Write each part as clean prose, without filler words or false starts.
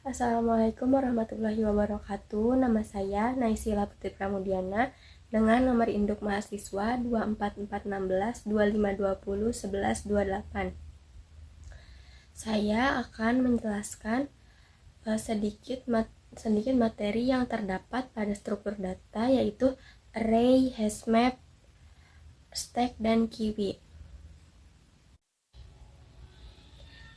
Assalamualaikum warahmatullahi wabarakatuh. Nama saya Naisila Putri Pramudiana dengan nomor induk mahasiswa 24416 2520 1128. Saya akan menjelaskan sedikit materi yang terdapat pada struktur data, yaitu array, hashmap, stack, dan kiwi.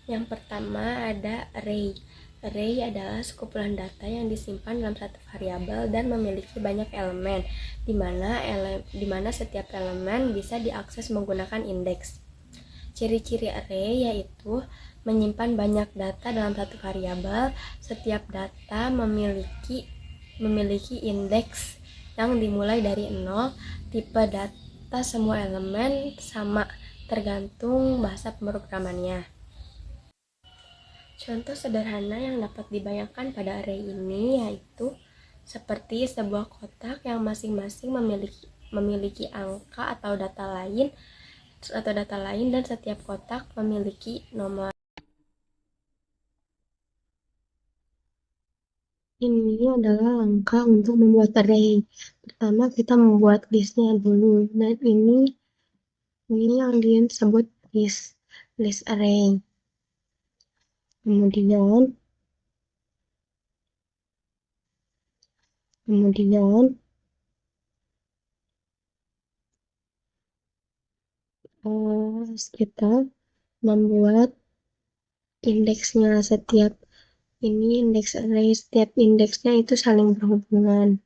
Yang pertama ada array. Array adalah sekumpulan data yang disimpan dalam satu variabel dan memiliki banyak elemen, di mana setiap elemen bisa diakses menggunakan indeks. Ciri-ciri array yaitu menyimpan banyak data dalam satu variabel. Setiap data memiliki indeks yang dimulai dari 0. Tipe data semua elemen sama, tergantung bahasa pemrogramannya. Contoh sederhana yang dapat dibayangkan pada array ini yaitu seperti sebuah kotak yang masing-masing memiliki angka atau data lain dan setiap kotak memiliki nomor. Ini adalah langkah untuk membuat array. Pertama kita membuat listnya dulu, dan ini yang disebut list array. Kemudian kita membuat indeksnya. Ini indeks array, setiap indeksnya itu saling berhubungan.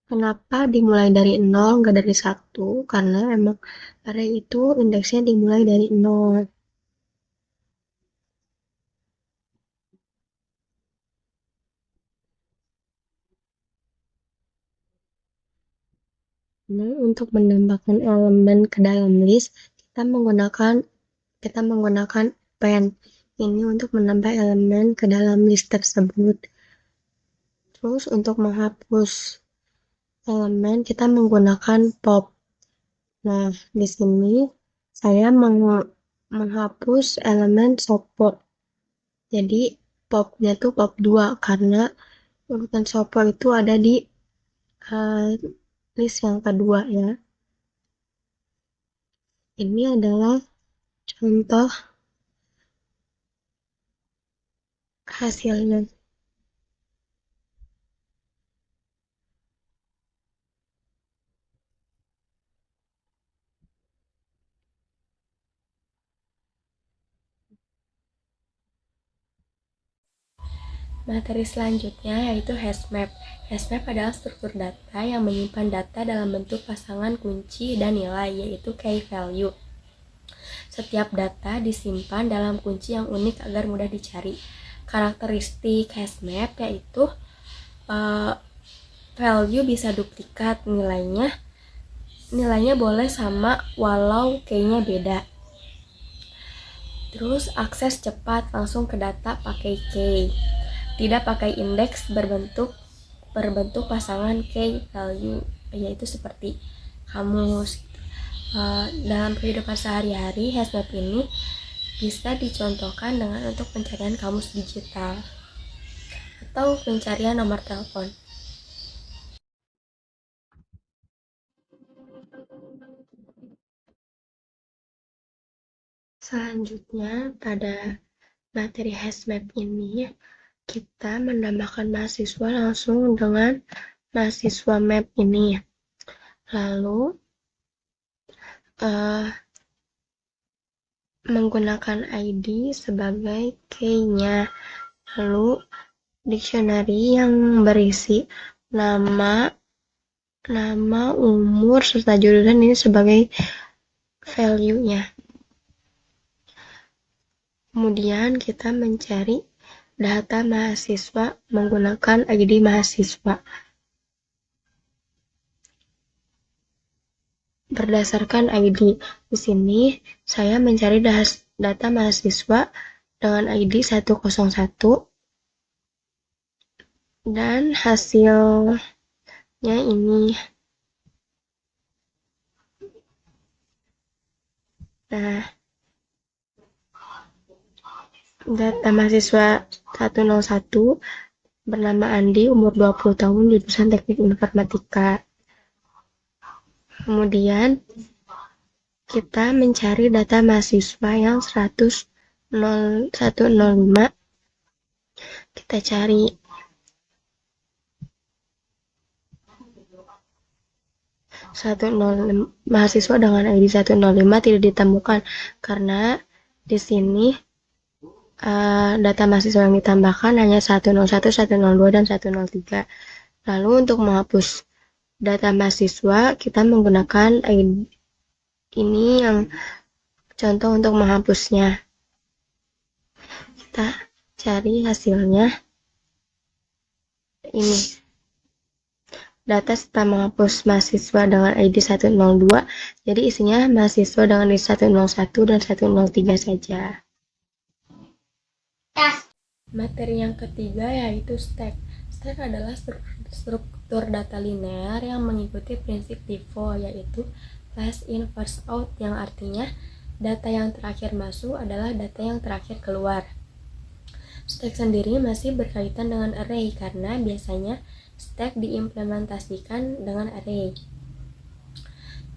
Kenapa dimulai dari 0 nggak dari 1? Karena emang array itu indeksnya dimulai dari 0. Nah, untuk menambahkan elemen ke dalam list, kita menggunakan append. Ini untuk menambah elemen ke dalam list tersebut. Terus untuk menghapus elemen, kita menggunakan pop. Nah, di sini saya menghapus elemen sopo. Jadi popnya tuh pop 2 karena urutan sopo itu ada di list yang kedua ya. Ini adalah contoh hasilnya. Materi selanjutnya yaitu hashmap. Hashmap adalah struktur data yang menyimpan data dalam bentuk pasangan kunci dan nilai, yaitu key value. Setiap data disimpan dalam kunci yang unik agar mudah dicari. Karakteristik hashmap yaitu value bisa duplikat, nilainya boleh sama walau key-nya beda. Terus akses cepat langsung ke data pakai key. Tidak pakai indeks berbentuk pasangan key value, yaitu seperti kamus. Dalam kehidupan sehari-hari, hashmap ini bisa dicontohkan dengan untuk pencarian kamus digital atau pencarian nomor telepon. Selanjutnya, pada materi hashmap ini, kita menambahkan mahasiswa langsung dengan mahasiswa map ini. Lalu, menggunakan ID sebagai key-nya. Lalu, dictionary yang berisi nama, umur, serta jurusan ini sebagai value-nya. Kemudian kita mencari data mahasiswa menggunakan ID mahasiswa. Berdasarkan ID, di sini saya mencari data mahasiswa dengan ID 101 dan hasilnya ini. Nah, Data mahasiswa 101 bernama Andi, umur 20 tahun, jurusan Teknik Informatika. Kemudian kita mencari data mahasiswa yang 105. Kita cari mahasiswa dengan ID 105 tidak ditemukan karena di sini data mahasiswa yang ditambahkan hanya 101, 102, dan 103. Lalu untuk menghapus data mahasiswa, kita menggunakan ID. Ini yang contoh untuk menghapusnya. Kita cari hasilnya. Ini. Data setelah menghapus mahasiswa dengan ID 102, jadi isinya mahasiswa dengan ID 101 dan 103 saja. Materi yang ketiga yaitu stack. Stack adalah struktur data linear yang mengikuti prinsip LIFO, yaitu last in first out, yang artinya data yang terakhir masuk adalah data yang terakhir keluar. Stack sendiri masih berkaitan dengan array karena biasanya stack diimplementasikan dengan array.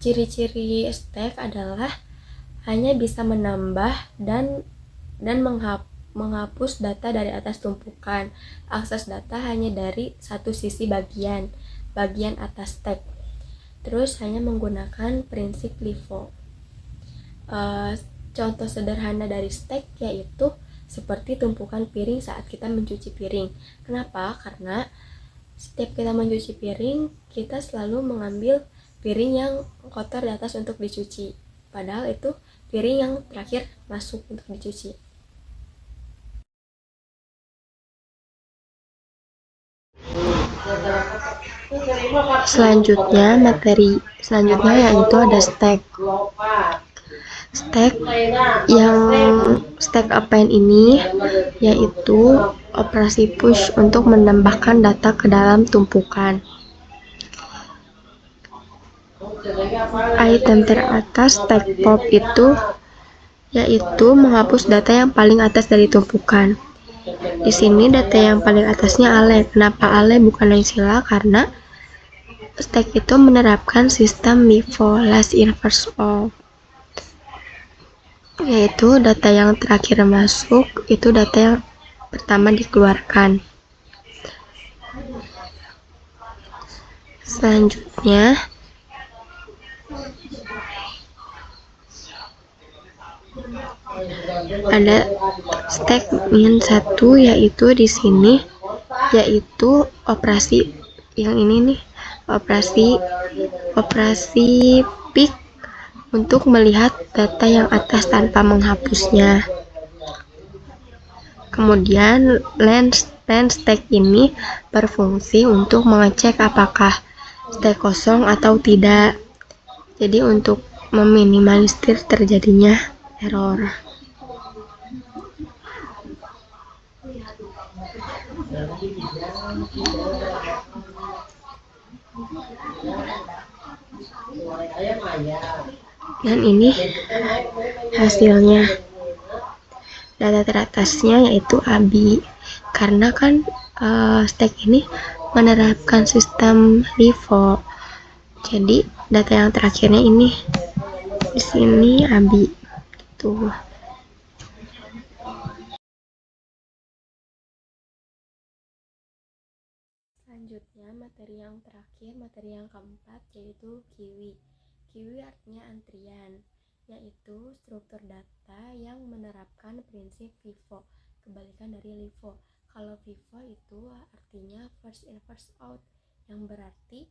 Ciri-ciri stack adalah hanya bisa menambah dan menghapus data dari atas tumpukan. Akses data hanya dari satu sisi bagian atas stack. Terus hanya menggunakan prinsip LIFO. Contoh sederhana dari stack yaitu seperti tumpukan piring saat kita mencuci piring. Kenapa? Karena setiap kita mencuci piring, kita selalu mengambil piring yang kotor di atas untuk dicuci. Padahal itu piring yang terakhir masuk untuk dicuci. Materi selanjutnya yaitu ada stack. Stack append ini yaitu operasi push untuk menambahkan data ke dalam tumpukan. Item teratas stack pop itu yaitu menghapus data yang paling atas dari tumpukan. Di sini data yang paling atasnya ale. Kenapa ale bukan sila? Karena stack itu menerapkan sistem LIFO, last in first out, yaitu data yang terakhir masuk itu data yang pertama dikeluarkan. Selanjutnya ada stack min 1, yaitu di sini yaitu operasi yang ini nih, operasi pick untuk melihat data yang atas tanpa menghapusnya. Kemudian len stack ini berfungsi untuk mengecek apakah stack kosong atau tidak. Jadi untuk meminimalisir terjadinya error. Dan ini hasilnya. Data teratasnya yaitu ABI. Karena kan stack ini menerapkan sistem LIFO. Jadi data yang terakhirnya ini di sini ABI gitu. Selanjutnya materi yang terakhir, materi yang keempat yaitu kiwi. Kiwi artinya antrian, yaitu struktur data yang menerapkan prinsip FIFO, kebalikan dari LIFO. Kalau FIFO itu artinya first in first out, yang berarti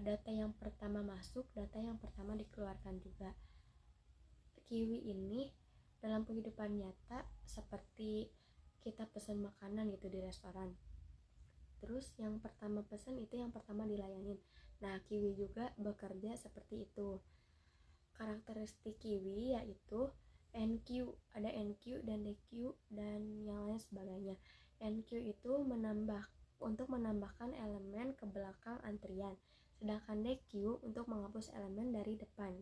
data yang pertama masuk, data yang pertama dikeluarkan juga. Kiwi ini dalam kehidupan nyata seperti kita pesan makanan gitu di restoran. Terus yang pertama pesan itu yang pertama dilayanin. Nah, kiwi juga bekerja seperti itu. Karakteristik kiwi yaitu NQ, ada NQ dan DQ dan yang lain sebagainya. NQ itu untuk menambahkan elemen ke belakang antrian, sedangkan DQ untuk menghapus elemen dari depan.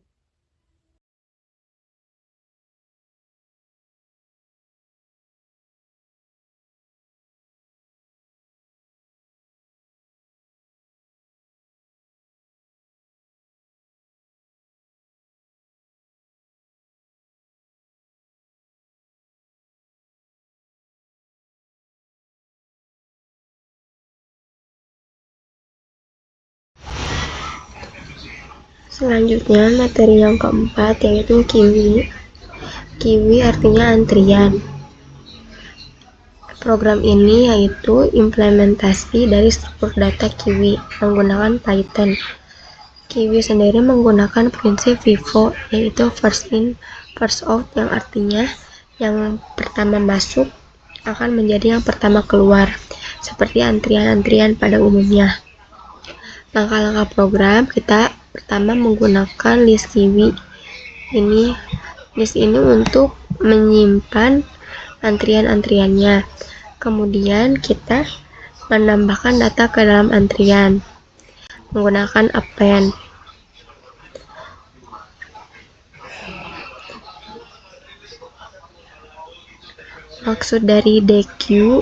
Selanjutnya materi yang keempat yaitu kiwi. Kiwi artinya antrian. Program ini yaitu implementasi dari struktur data Kiwi menggunakan Python. Kiwi sendiri menggunakan prinsip FIFO yaitu first in, first out, yang artinya yang pertama masuk akan menjadi yang pertama keluar, seperti antrian-antrian pada umumnya. Langkah-langkah program, kita pertama menggunakan list Kiwi. List ini untuk menyimpan antrian-antriannya. Kemudian kita menambahkan data ke dalam antrian menggunakan append. Maksud dari dequeue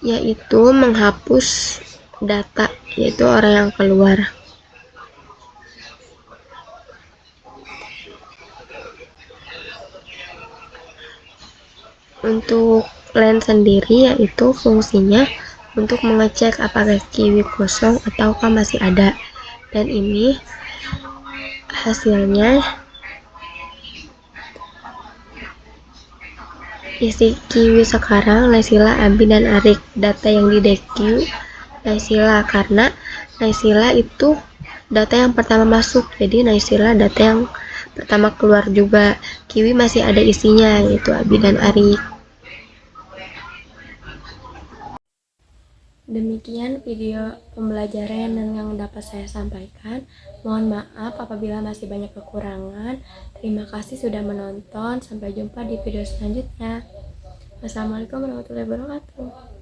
yaitu menghapus data, yaitu orang yang keluar. Untuk len sendiri yaitu fungsinya untuk mengecek apakah kiwi kosong ataukah masih ada, dan ini hasilnya isi kiwi sekarang Naysila, Abi, dan Arik. Data yang di dequeue Naysila karena Naysila itu data yang pertama masuk, jadi Naysila data yang pertama keluar juga. Kiwi masih ada isinya yaitu Abi dan Arik. Demikian video pembelajaran yang dapat saya sampaikan. Mohon maaf apabila masih banyak kekurangan. Terima kasih sudah menonton. Sampai jumpa di video selanjutnya. Wassalamualaikum warahmatullahi wabarakatuh.